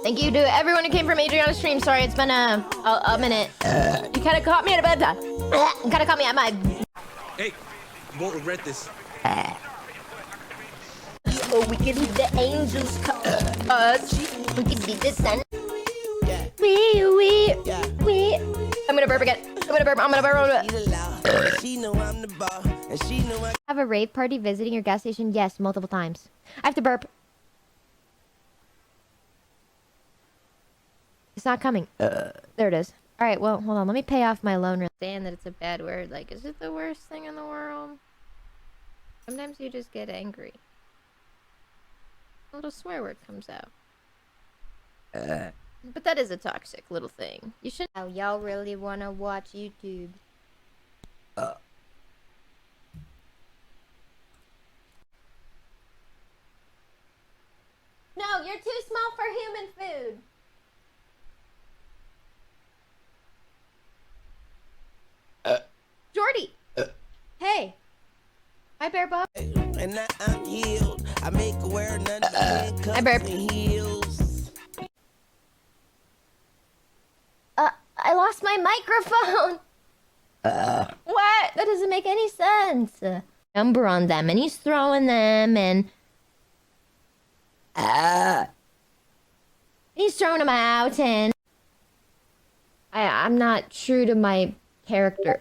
Thank you to everyone who came from Adriana's stream. Sorry, it's been a minute. You kind of caught me at a bad time. You kind of caught me at my... Hey, you won't regret this. Oh, we can leave the angels touch. We can leave the sun. We. I'm gonna burp again. I'm gonna burp. Have a rave party visiting your gas station? Yes, multiple times. I have to burp. It's not coming. There it is. All right, well, hold on. Let me pay off my loan. Understand that it's a bad word. Like, is it the worst thing in the world? Sometimes you just get angry. A little swear word comes out. But that is a toxic little thing. You should. Oh, y'all really want to watch YouTube? No, you're too small for human food. Jordy. Hey. Hi, Bear Bob. And I'm healed. I make her wear none of Hi, Burp. heels. I lost my microphone. What? That doesn't make any sense. Number on them, and he's throwing them, and he's throwing them out, and I'm not true to my character.